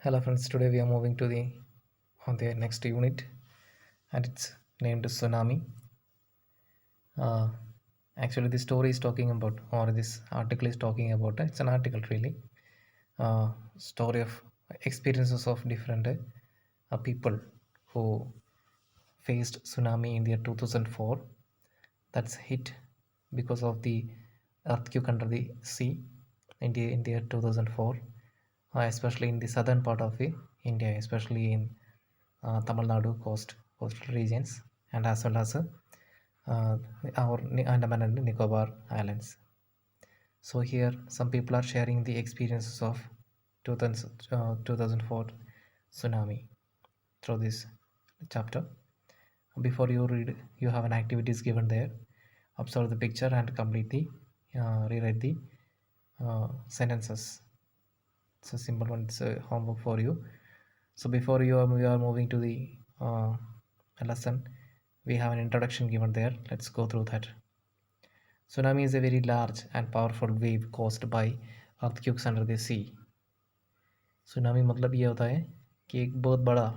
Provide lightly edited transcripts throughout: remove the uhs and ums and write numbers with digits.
Hello friends, today we are moving to the on the next unit and it's named Tsunami. Uh, Actually, this story is talking about, or this article is talking about, it's an article really, story of experiences of different people who faced tsunami in the year 2004 that's hit because of the earthquake under the sea in the year 2004, especially in the southern part of the India, especially in Tamil Nadu coastal regions, and as well as our Andaman and Nicobar Islands. So here, some people are sharing the experiences of 2004 tsunami through this chapter. Before you read, you have an activities given there. Observe the picture and complete the rewrite the sentences. It's a simple one. It's a homework for you. So before we are moving to the lesson, we have an introduction given there. Let's go through that. Tsunami is a very large and powerful wave caused by earthquakes under the sea. Tsunami मतलब ये होता है कि एक बहुत बड़ा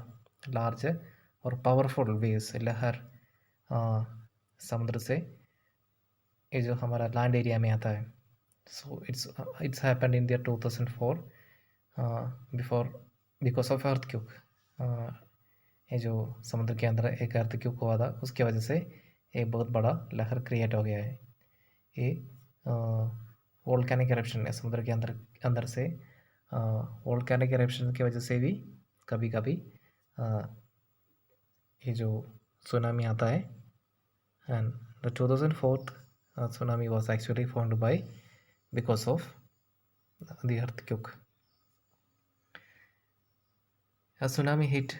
large है और पावरफुल वेव्स लहर समुद्र से ये जो हमारा लैंड एरिया में आता है. So it's happened in the 2004 before because of earthquake. ये जो समुद्र के अंदर एक अर्थक्वेक हुआ था उसकी वजह से एक बहुत बड़ा लहर क्रिएट हो गया है. ये वोल्केनिक एरप्शन है समुद्र के अंदर अंदर से. वोल्केनिक एरप्शन की वजह से भी कभी कभी ये जो सुनामी आता है. And the 2004 tsunami was actually formed by because of the earthquake. A tsunami hit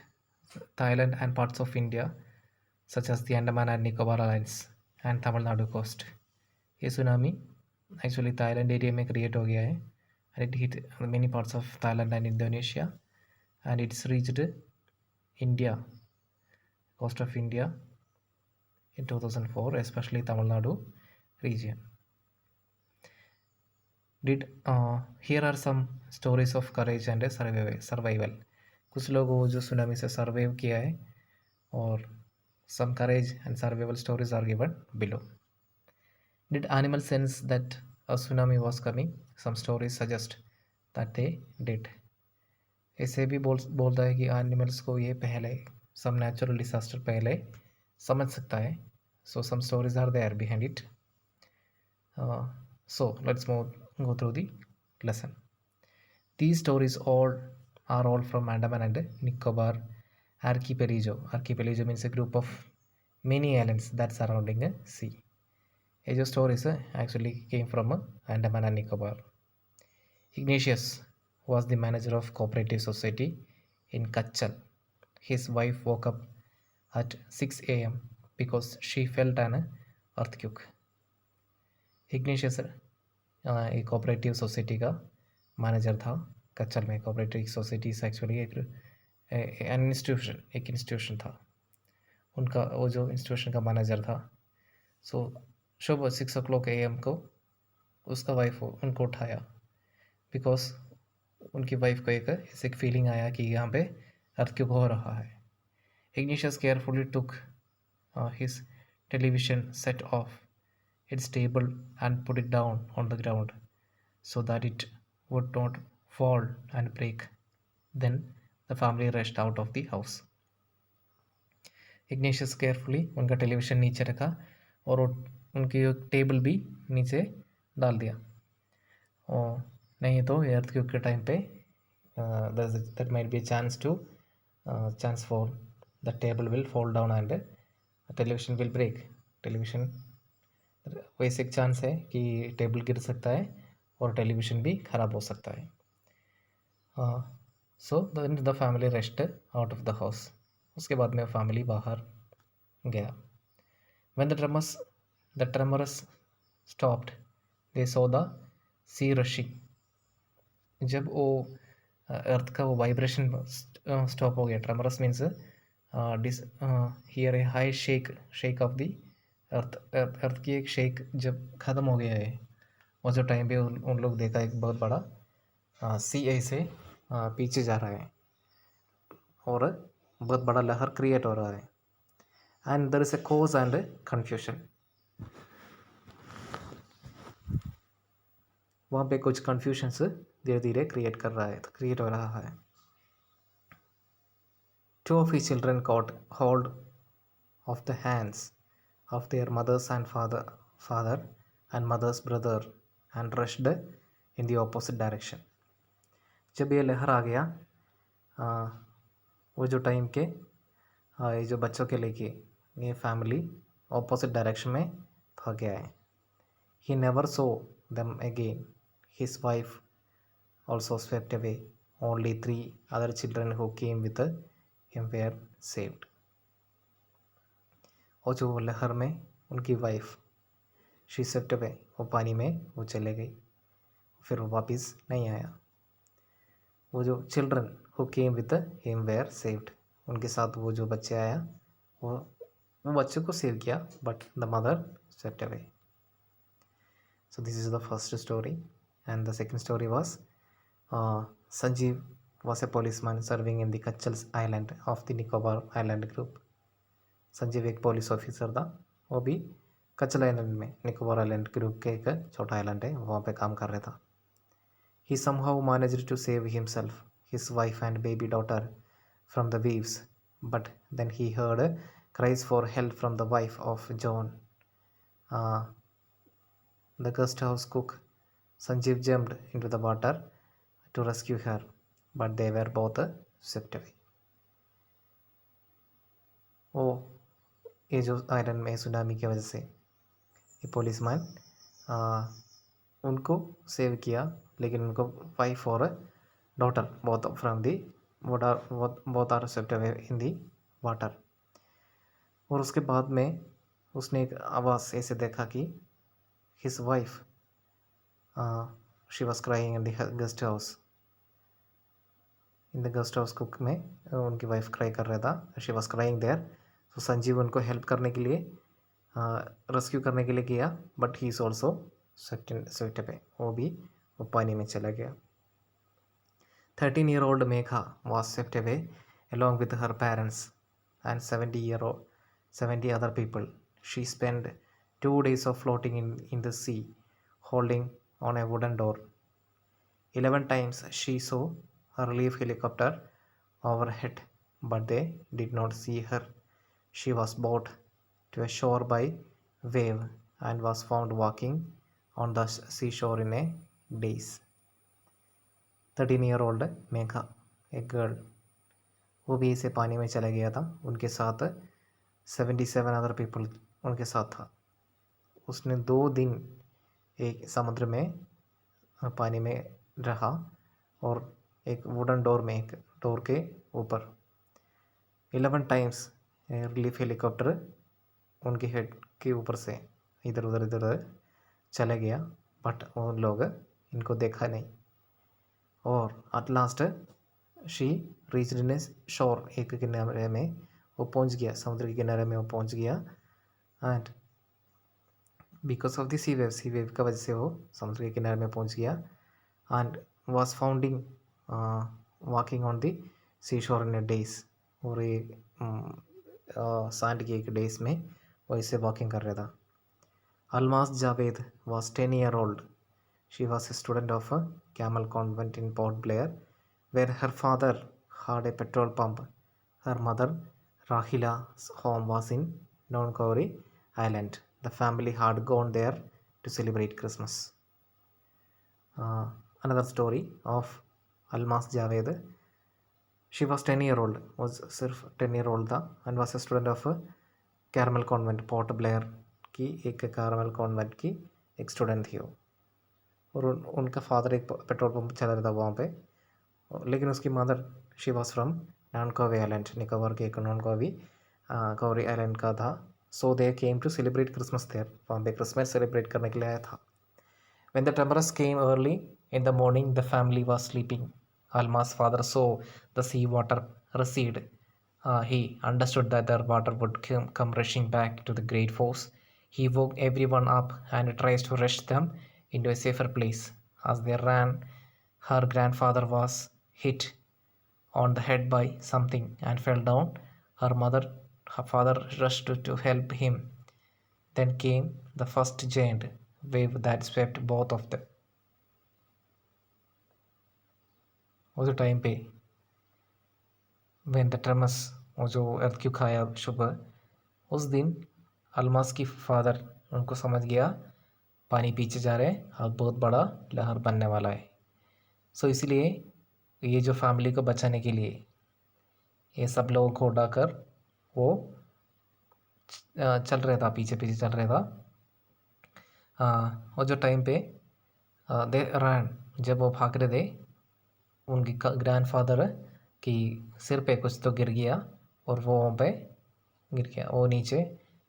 Thailand and parts of India such as the Andaman and Nicobar Islands and Tamil Nadu coast. ये tsunami actually Thailand area में create हो गया है and it hit many parts of Thailand and Indonesia and it's reached India, coast of India in 2004, especially Tamil Nadu region. Here are some stories of courage and survival. कुछ लोगों को जो tsunami से survive किया है और some courage and survival stories are given below. Did animals sense that a tsunami was coming? Some stories suggest that they did. ऐसे भी बोलता है कि एनिमल्स को ये पहले some natural disaster पहले समझ सकता है. So some stories are there behind it. So let's go through the lesson. These stories are all from Andaman and Nicobar archipelago. Archipelago means a group of many islands that surrounding a sea. These stories actually came from Andaman and Nicobar. Ignatius was the manager of cooperative society in Kachal. His wife woke up at 6 a.m. because she felt an earthquake. Igneous एक cooperative society का manager था कच्चल में. Cooperative society से actually एक institution था. उनका वो जो इंस्टीट्यूशन का मैनेजर था. सो सुबह 6 AM को उसका वाइफ उनको उठाया बिकॉज उनकी वाइफ को एक ऐसे फीलिंग आया कि यहाँ पे अर्थक्वेक हो रहा है. Igneous carefully took his television set of its table and put it down on the ground so that it would not fall and break. Then the family rushed out of the house. Ignatius carefully उनका television नीचे रखा और उनकी table भी नीचे डाल दिया. और नहीं तो earthquake के टाइम पे that might be a chance for the table will fall down and the television will break. Television वैसे एक चांस है कि टेबल गिर सकता है और टेलीविज़न भी ख़राब हो सकता है. So the family rushed out of the house. उसके बाद में फैमिली बाहर गया. When the tremors stopped they saw the sea rushing. जब वो अर्थ का वो वाइब्रेशन स्टॉप हो गया. Tremors means here a high shake of the earth की एक शेक जब ख़त्म हो गया है और जो टाइम पे उन लोग देखा एक बहुत बड़ा सी ऐसे पीछे जा रहा है. और बहुत बड़ा लहर क्रिएट हो रहा है and there is a cause and confusion. वहाँ पे कुछ कन्फ्यूजन्स धीरे धीरे क्रिएट हो रहा है। Two of his children caught hold of the hands of their mothers and father and mother's brother and rushed in the opposite direction। जब ये लहर आ गया वो जो टाइम के ये जो बच्चों के लेके ये फैमिली ऑपोजिट डायरेक्शन में भाग गया है। He never saw them again. His wife also swept away. Only 3 other children who came with him were saved। और जो लहर में उनकी वाइफ शी स्वेप्ट अवे, वो पानी में वो चले गई, फिर वो वापस नहीं आया। वो जो children who came with him were saved, उनके साथ वो जो बच्चे आया वो बच्चे को सेव किया, but the mother swept away. So this is the first story, and the second story was Sanjeev was a policeman serving in the Kachal Island of the Nicobar Island group। Sanjeev एक police officer था, वो भी कचल island में, Nicobar island group के एक छोटा island है वहाँ पे काम कर रहा था। He somehow managed to save himself, his wife and baby daughter from the waves, but then he heard cries for help from the wife of John, the guest house cook। Sanjeev jumped into the water to rescue her, but they were both swept away। वो ये जो iron में tsunami की वजह से ये policeman उनको save किया, लेकिन उनको वाइफ और daughter both from the both are swept away in the water. और उसके बाद में उसने एक आवाज़ ऐसे देखा कि his wife she was crying in the guest house, in the guest house cook में उनकी वाइफ क्राई कर रहा था, शी वॉज क्राइंग देयर। तो संजीव उनको हेल्प करने के लिए रेस्क्यू करने के लिए किया, but he is also swept away, वो पानी में चला गया। 13-year-old Megha was swept away along with her parents and 70 other people। She spent 2 days of floating in the sea, holding on a wooden door। 11 times she saw a relief helicopter overhead, but they did not see her। She was brought to a shore by wave and was found walking on the seashore in a daze। 13-year-old Megha, एक girl, वो भी इसे पानी में चला गया था, उनके साथ 77 अदर पीपल उनके साथ था। उसने 2 दिन एक समुद्र में पानी में रहा और एक वुडन डोर में, एक डोर के ऊपर 11 टाइम्स रिलीफ हेलीकॉप्टर उनके हेड के ऊपर से इधर उधर चला गया, बट उन लोग इनको देखा नहीं। और at last she reach in a shore, एक किनारे में वो पहुंच गया, समुद्र के किनारे में वो पहुंच गया। And because of the sea wave का वजह से वो समुद्र के किनारे में पहुंच गया and was founding walking on the sea shore in A days. और एक सैंड के एक डेज में वो इसे वॉकिंग कर रहा था। Almas Javed was 10-year-old। She was a student of a Camel Convent in Port Blair, where her father had a petrol pump. Her mother, Rahila's home was in Nonkauri Island. The family had gone there to celebrate Christmas। Another story of Almas Javed। She was 10-year-old, was सिर्फ 10-year-old था, and was a student of a Carmel Convent, Port Blair की एक Carmel Convent की एक student थी वो। और उनका फादर एक पेट्रोल पंप चला रहा था वहाँ पे, लेकिन उसकी mother she was from Nancowry island, Nicobar के एक नॉनकॉवी कॉरी आइलैंड का था। So they came to celebrate Christmas there, वहाँ पे क्रिसमस सेलिब्रेट करने के लिए आया था। When the tremors came early in the morning the family was sleeping. Alma's father saw the sea water recede। He understood that the water would come rushing back to the great force। He woke everyone up and tries to rush them into a safer place. As they ran, her grandfather was hit on the head by something and fell down. Her father rushed to help him. Then came the first giant wave that swept both of them. उस time पे when the tremors वो जो earthquake आया सुबह उस दिन अलमास की father उनको समझ गया पानी पीछे जा रहे हैं और बहुत बड़ा लहर बनने वाला है. सो इसलिए ये जो फैमिली को बचाने के लिए ये सब लोगों को उड़ाकर वो चल रहा था, पीछे पीछे चल रहा था. और जो टाइम पे दे रन जब वो भाग रहे थे उनकी ग्रैंडफादर की सिर पे कुछ तो गिर गया और वो वहाँ पे गिर गया, वो नीचे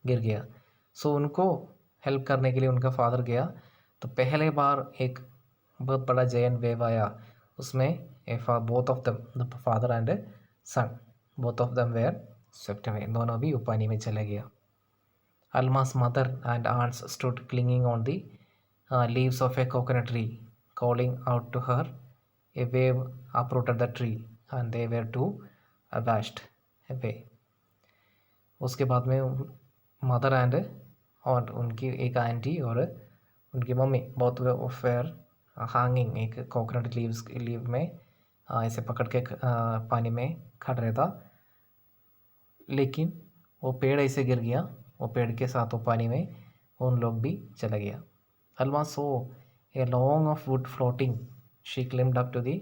गिर गया. सो उनको हेल्प करने के लिए उनका फादर गया. तो पहले बार एक बहुत बड़ा जायंट वेव आया. उसमें both of the father and son both of them were swept away. दोनों भी पानी में चले गया. Alma's mother and aunts stood clinging on the leaves of a coconut tree, calling out to her. A wave uprooted the tree, and they were too washed away. उसके बाद में mother and और उनकी एक आंटी और उनकी mummy बहुत fair hanging एक कोकोनट लीव में ऐसे पकड़ के पानी में खड़ रहा था. लेकिन वो पेड़ ऐसे गिर गया, वो पेड़ के साथ वो पानी में उन लोग भी चला गया. Alma saw a long of wood floating. She climbed up to the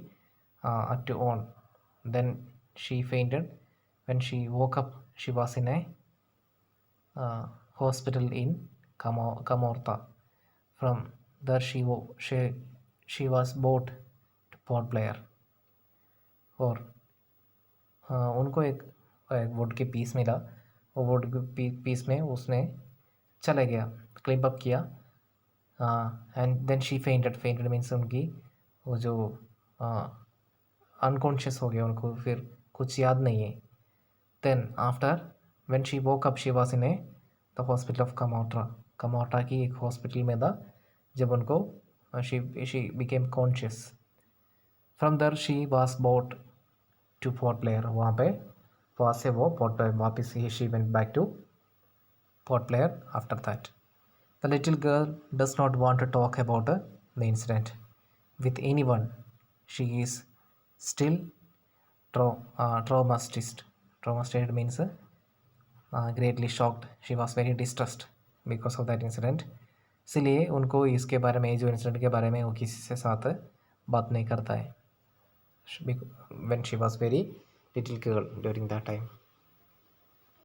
to on. Then she fainted. When she woke up, she was in a hospital in Camorta. From there, she was brought to Port Blair. और उनको एक would के piece मिला. वो would के piece में उसने चला गया, क्लिप अप किया. And then she fainted means उनकी वो जो अनकॉन्शियस हो गया, उनको फिर कुछ याद नहीं है. Then after when she woke up she was in the hospital of Kamorta की एक हॉस्पिटल में था. जब उनको she became conscious. From there she was boat to Port Blair. वहाँ से वो पोर्ट ब्लेयर वापस she went back to Port Blair after that. The little girl does not want to talk about the incident with anyone. She is still traumatized. Traumatized means greatly shocked. She was very distressed because of that incident. इसलिए उनको इसके बारे में, जो incident के बारे में वो किसी से साथ बात नहीं करता है. When she was very little girl during that time.